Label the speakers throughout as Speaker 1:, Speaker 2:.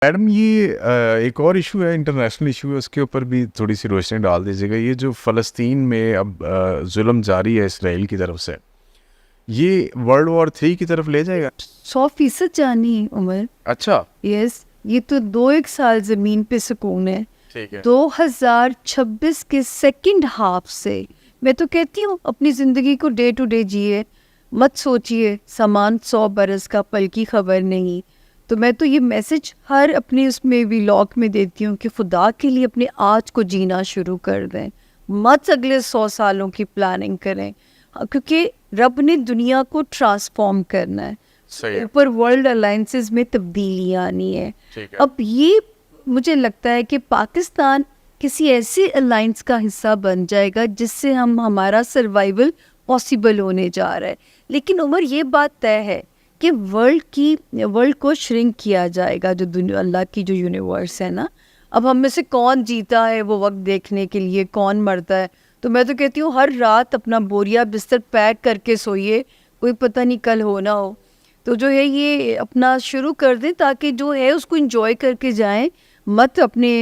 Speaker 1: Madam ये एक और इशू है, इंटरनेशनल इशू है, उसके ऊपर भी थोड़ी सी रोशनी डाल दीजिएगा। ये जो फ़लस्तीन में अब जुल्म जारी है इसराइल की तरफ से, ये वर्ल्ड वॉर 3 की तरफ ले जाएगा?
Speaker 2: 100% जानी उमर।
Speaker 1: अच्छा,
Speaker 2: यस, ये तो 2-1 साल ज़मीन पे सुकून है।
Speaker 1: ठीक है।
Speaker 2: 2026 के सेकंड हाफ से मैं तो कहती हूँ अपनी ज़िंदगी को डे टू डे जिए, मत सोचिए सामान 100 बरस का, पल की खबर नहीं। तो मैं तो ये मैसेज हर अपने उसमें व्लॉग में देती हूँ कि खुदा के लिए अपने आज को जीना शुरू कर दें, मत अगले 100 सालों की प्लानिंग करें। क्योंकि रब ने दुनिया को ट्रांसफॉर्म करना है,
Speaker 1: सही है।
Speaker 2: ऊपर वर्ल्ड अलायंसेस में तब्दीलियाँ आनी है।
Speaker 1: ठीक है।
Speaker 2: अब ये मुझे लगता है कि पाकिस्तान किसी ऐसे अलायंस का हिस्सा बन जाएगा जिससे हमारा सर्वाइवल पॉसिबल होने जा रहा है। लेकिन उमर, ये बात तय है कि वर्ल्ड को श्रिंक किया जाएगा। जो दुनिया, अल्लाह की जो यूनिवर्स है ना, अब हम में से कौन जीता है वो वक्त देखने के लिए, कौन मरता है। तो मैं तो कहती हूँ हर रात अपना बोरिया बिस्तर पैक करके सोइए, कोई पता नहीं कल हो ना हो। तो जो है ये अपना शुरू कर दें ताकि जो है उसको एंजॉय करके जाएं, मत अपने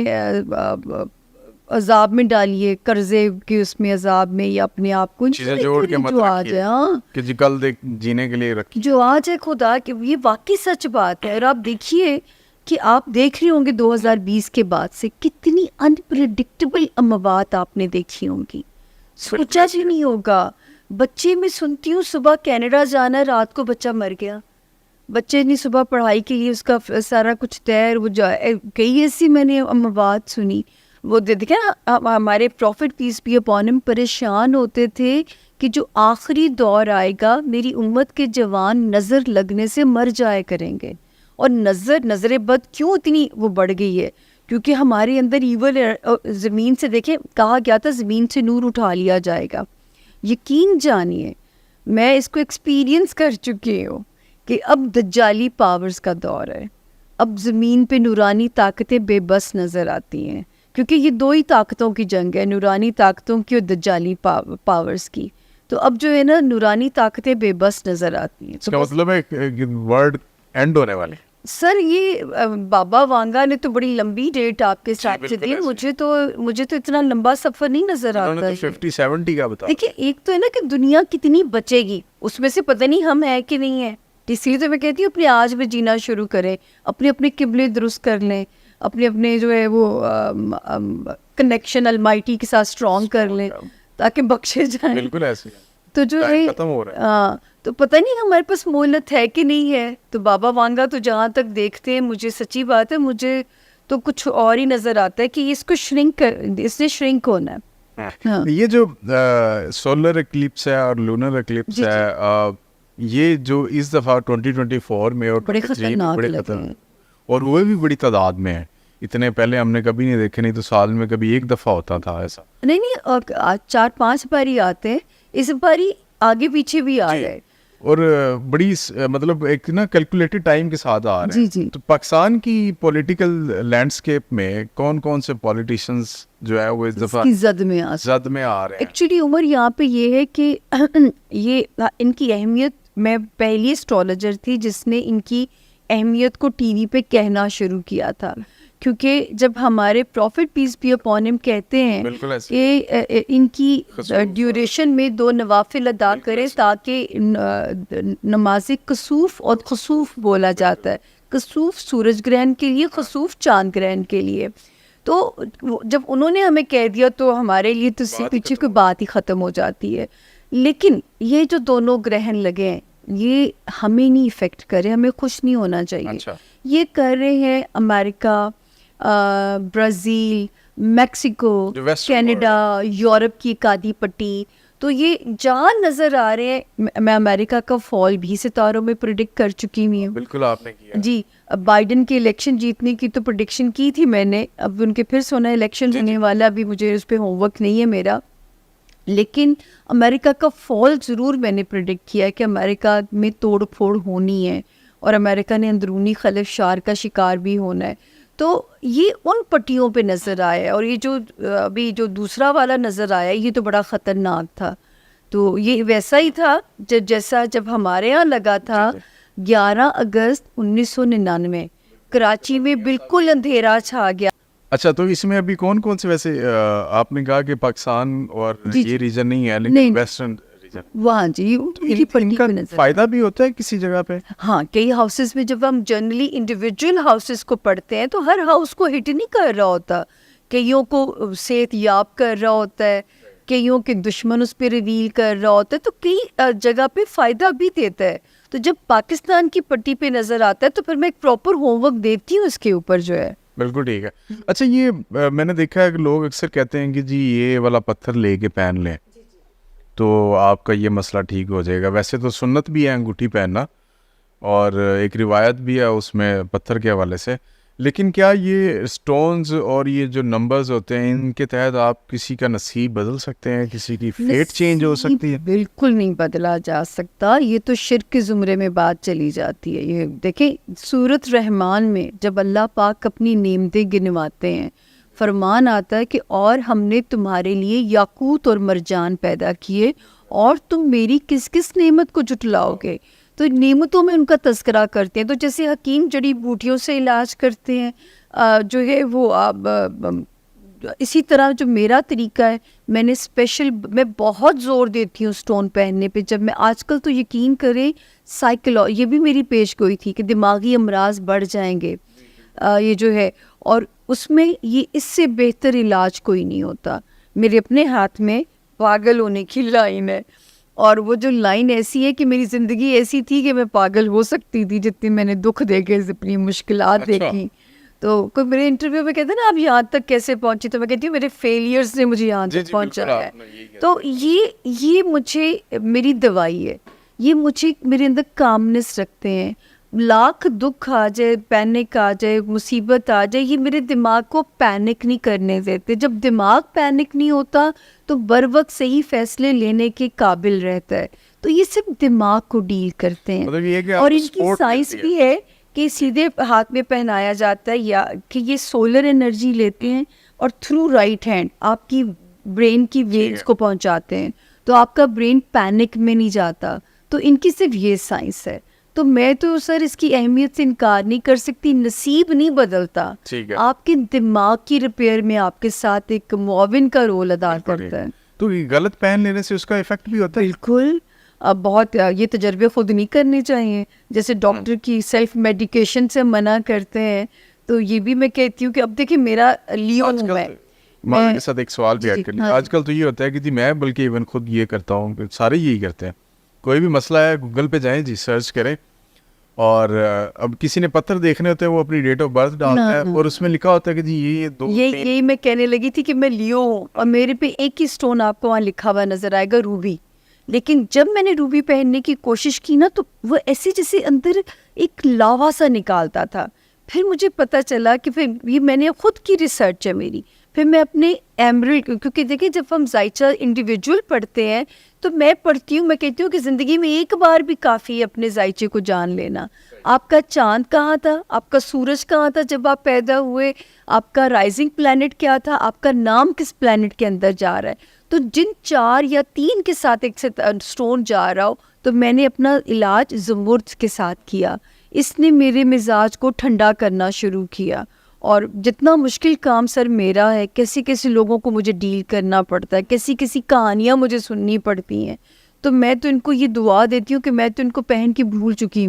Speaker 2: अजाब में डालिए, कर्जे के उसमें अजाब में, या अपने आप को
Speaker 1: चीज़ें जोड़ के मत
Speaker 2: जो आ
Speaker 1: रखिए
Speaker 2: जाए। हाँ,
Speaker 1: कि जी कल देख जीने के लिए रखिए।
Speaker 2: जो आज है खुदा के, ये वाकई सच बात है। और आप देखिए कि आप देख रहे होंगे 2020 के बाद से कितनी अनप्रेडिक्टेबल अमवात आपने देखी होंगी, सोचा भी नहीं होगा। बच्चे में सुनती हूँ सुबह कनाडा जाना, रात को बच्चा मर गया। बच्चे ने सुबह पढ़ाई के लिए उसका सारा कुछ तैयार, वो कई ऐसी मैंने अमवात सुनी। वो देखे ना, हमारे prophet peace be upon him परेशान होते थे कि जो आखिरी दौर आएगा मेरी उम्मत के जवान नज़र लगने से मर जाया करेंगे। और नज़र बद क्यों इतनी वो बढ़ गई है? क्योंकि हमारे अंदर ईवल ज़मीन से, देखें कहा गया था ज़मीन से नूर उठा लिया जाएगा। यकीन जानिए मैं इसको एक्सपीरियंस कर चुकी हूँ कि अब दज्जाली पावर्स का दौर है। अब ज़मीन पे नूरानी ताकतें बेबस नज़र आती हैं, क्योंकि ये दो ही ताकतों की जंग है, नूरानी ताकतों की और दज्जाली पावर्स की। तो अब जो है ना, नूरानी ताकतें बेबस नज़र आती हैं।
Speaker 1: इसका मतलब है वर्ल्ड एंड होने वाले।
Speaker 2: सर ये बाबा वांगा ने तो बड़ी लंबी डेट आपके साथ से दी। मुझे तो इतना लंबा सफ़र नहीं नज़र आता है।
Speaker 1: 50-70 का बता।
Speaker 2: देखिए, एक तो है ना कि दुनिया कितनी बचेगी, उसमें से पता नहीं हम है कि नहीं है। इसलिए तो मैं कहती हूँ अपने आज में जीना शुरू करें, अपने अपने किबले दुरुस्त कर लें, अपने अपने जो है वो कनेक्शन अलमाइटी के साथ स्ट्रॉन्ग कर लें ताकि बख्शे जाएं।
Speaker 1: बिल्कुल ऐसे
Speaker 2: तो जो है
Speaker 1: खत्म हो रहा है।
Speaker 2: तो पता नहीं हमारे पास मोहलत है कि नहीं है। तो बाबा वांगा तो जहाँ तक देखते हैं, मुझे सच्ची बात है, मुझे तो कुछ और ही नज़र आता है कि इसको इसने श्रिंक होना है। हाँ।
Speaker 1: ये जो सोलर एक्लिप्स है और लूनर एक्लिप्स है, ये जो इस दफ़ा 2024 में और
Speaker 2: बड़े
Speaker 1: 23 में
Speaker 2: खतरनाक
Speaker 1: बड़े
Speaker 2: लगे
Speaker 1: खतरनाक,
Speaker 2: हैं।
Speaker 1: और वो भी बड़ी तादाद में है। इतने पहले हमने कभी नहीं देखे, नहीं तो साल में कभी एक दफ़ा होता था ऐसा।
Speaker 2: नहीं, आज 4-5 बारी आते हैं, इस बारी आगे पीछे भी आ गए।
Speaker 1: और बड़ी मतलब एक ना कैलकुलेटेड टाइम के साथ आ रहे हैं।
Speaker 2: जी।
Speaker 1: तो पाकिस्तान की पॉलिटिकल लैंडस्केप में कौन कौन से पॉलिटिशियंस जो है वो इस दफ़ा
Speaker 2: जद में आ
Speaker 1: रहे हैं?
Speaker 2: एक्चुअली उमर, यहाँ पे ये है कि ये इनकी अहमियत, मैं पहली एस्ट्रोलॉजर थी जिसने इनकी अहमियत को टीवी पे कहना शुरू किया था। क्योंकि जब हमारे prophet peace be upon him कहते हैं कि इनकी ड्यूरेशन में 2 नवाफिल अदा करें ताकि नमाज कसूफ और खसूफ बोला जाता है। कसूफ सूरज ग्रहण के लिए, खसूफ चांद ग्रहण के लिए। तो जब उन्होंने हमें कह दिया तो हमारे लिए तो इससे पीछे कोई बात ही ख़त्म हो जाती है। लेकिन ये जो दोनों ग्रहण लगे हैं, ये हमें नहीं इफ़ेक्ट करे, हमें खुश नहीं होना चाहिए।
Speaker 1: अच्छा।
Speaker 2: ये कर रहे हैं America, Brazil, Mexico, Canada, Europe की एक आधी पट्टी। तो ये जहाँ नज़र आ रहे हैं, मैं अमेरिका का फॉल भी सितारों में प्रिडिक्ट कर चुकी हुई हूँ।
Speaker 1: बिल्कुल आपने किया
Speaker 2: जी। अब बाइडन के इलेक्शन जीतने की तो प्रेडिक्शन की थी मैंने, अब उनके फिर सोना इलेक्शन होने वाला, अभी मुझे उस पर होमवर्क नहीं है मेरा। लेकिन अमेरिका का फॉल ज़रूर मैंने प्रेडिक्ट किया है कि अमेरिका में तोड़ फोड़ होनी है और अमेरिका ने अंदरूनी खलफशार का शिकार भी होना है। तो ये उन पट्टियों पे नज़र आया है। और ये जो अभी जो दूसरा वाला नज़र आया, ये तो बड़ा ख़तरनाक था। तो ये वैसा ही था जैसा जब हमारे यहाँ लगा था 11 अगस्त 1999 कराची में बिल्कुल अंधेरा छा गया।
Speaker 1: अच्छा, तो इसमें अभी कौन कौन से वैसे आपने कहा कि पाकिस्तान और
Speaker 2: जी,
Speaker 1: ये रीजन नहीं है,
Speaker 2: नहीं।
Speaker 1: लेकिन वेस्टर्न रीजन,
Speaker 2: वहाँ जी उनकी पट्टी
Speaker 1: इनका
Speaker 2: पे नजर।
Speaker 1: फायदा भी होता है किसी जगह पे?
Speaker 2: हाँ, कई हाउसेस में जब हम जनरली इंडिविजुअल हाउसेस को पढ़ते हैं तो हर हाउस को हिट नहीं कर रहा होता, कईयों को सेहत याब कर रहा होता है, कईयों के दुश्मन उस पर रिवील कर रहा होता है, तो कई जगह पे फ़ायदा भी देता है। तो जब पाकिस्तान की पट्टी पे नज़र आता है तो फिर मैं एक प्रॉपर होमवर्क देती हूँ इसके ऊपर जो है।
Speaker 1: बिल्कुल ठीक है। अच्छा, ये मैंने देखा है कि लोग अक्सर कहते हैं कि जी ये वाला पत्थर लेके पहन लें तो आपका ये मसला ठीक हो जाएगा। वैसे तो सुन्नत भी है अंगूठी पहनना, और एक रिवायत भी है उसमें पत्थर के हवाले से, लेकिन क्या ये स्टोन्स और ये जो नंबर्स होते हैं इनके तहत आप किसी का नसीब बदल सकते हैं, किसी की फेट चेंज हो सकती है?
Speaker 2: बिल्कुल नहीं बदला जा सकता, ये तो शिर्क के ज़ुमरे में बात चली जाती है। ये देखें, सूरत रहमान में जब अल्लाह पाक अपनी नेमतें गिनवाते हैं, फरमान आता है कि और हमने तुम्हारे लिए याकूत और मरजान पैदा किए और तुम मेरी किस किस नेमत को जुटलाओगे। तो नेमतों में उनका तस्करा करते हैं। तो जैसे हकीम जड़ी बूटियों से इलाज करते हैं, जो है वो इसी तरह जो मेरा तरीका है, मैंने स्पेशल, मैं बहुत ज़ोर देती हूँ स्टोन पहनने पे। जब मैं आजकल तो यकीन करें ये भी मेरी पेश गोई थी कि दिमागी अमराज बढ़ जाएंगे, ये जो है, और उसमें ये इससे बेहतर इलाज कोई नहीं होता। मेरे अपने हाथ में पागल होने की लाइन है, और वो जो लाइन ऐसी है कि मेरी ज़िंदगी ऐसी थी कि मैं पागल हो सकती थी, जितनी मैंने दुख देखे, अपनी मुश्किलात देखी। तो कोई मेरे इंटरव्यू में कहते हैं ना आप यहाँ तक कैसे पहुँची, तो मैं कहती हूँ मेरे फेलियर्स ने मुझे यहाँ तक पहुँचाया है। तो ये मुझे मेरी दवाई है, ये मुझे मेरे अंदर कामनेस रखते हैं। लाख दुख आ जाए, पैनिक आ जाए, मुसीबत आ जाए, ये मेरे दिमाग को पैनिक नहीं करने देते। जब दिमाग पैनिक नहीं होता तो बर वक्त सही फैसले लेने के काबिल रहता है। तो ये सिर्फ दिमाग को डील करते हैं।
Speaker 1: मतलब ये कि
Speaker 2: और
Speaker 1: आपको
Speaker 2: इनकी
Speaker 1: support
Speaker 2: साइंस
Speaker 1: मिलती
Speaker 2: भी है कि सीधे हाथ में पहनाया जाता है, या कि ये सोलर एनर्जी लेते हैं और थ्रू राइट हैंड आपकी ब्रेन की वेव्स को पहुंचाते हैं, तो आपका ब्रेन पैनिक में नहीं जाता। तो इनकी सिर्फ ये साइंस है। तो मैं तो सर इसकी अहमियत से इनकार नहीं कर सकती। नसीब नहीं बदलता,
Speaker 1: ठीक है।
Speaker 2: आपके दिमाग की रिपेयर में आपके साथ एक मुआविन का रोल अदा करता है।
Speaker 1: तो ये गलत पहन लेने से उसका इफेक्ट भी होता है?
Speaker 2: बिल्कुल। अब बहुत ये तजर्बे खुद नहीं करने चाहिए। जैसे डॉक्टर की सेल्फ मेडिकेशन से मना करते हैं, तो ये भी मैं कहती हूँ कि अब देखिए मेरा लियो हूँ
Speaker 1: मैं के साथ एक सवाल भी ऐड कर लिया।
Speaker 2: हाँ।
Speaker 1: आजकल तो ये होता है कि जी मैं बल्कि इवन खुद ये करता हूँ, सारे यही करते हैं। कोई भी मसला है गूगल पे जाएं जी, सर्च करें, और अब किसी ने पत्थर देखने होते हैं वो अपनी डेट ऑफ बर्थ डालता है और उसमें लिखा होता है कि जी ये दो
Speaker 2: यही मैं कहने लगी थी कि मैं लियो हूँ, और मेरे पे एक ही स्टोन आपको वहाँ लिखा हुआ नजर आएगा, रूबी। लेकिन जब मैंने रूबी पहनने की कोशिश की ना, तो वो ऐसे जैसे अंदर एक लावा सा निकालता था। फिर मुझे पता चला कि फिर ये मैंने खुद की रिसर्च है मेरी, फिर मैं अपने एमरल्ड, क्योंकि देखिए जब हम जायचा इंडिविजुअल पढ़ते हैं तो मैं पढ़ती हूँ, मैं कहती हूँ कि ज़िंदगी में एक बार भी काफ़ी है अपने जायचे को जान लेना। आपका चांद कहाँ था, आपका सूरज कहाँ था जब आप पैदा हुए, आपका राइजिंग प्लैनेट क्या था, आपका नाम किस प्लैनेट के अंदर जा रहा है। तो जिन 4 या 3 के साथ एक से स्टोन जा रहा हो, तो मैंने अपना इलाज ज़मुर्द के साथ किया। इसने मेरे मिजाज को ठंडा करना शुरू किया। और जितना मुश्किल काम सर मेरा है, कैसे कैसे लोगों को मुझे डील करना पड़ता है, कैसी कैसी कहानियाँ मुझे सुननी पड़ती हैं, तो मैं तो इनको ये दुआ देती हूँ कि मैं तो इनको पहन के भूल चुकी हूँ।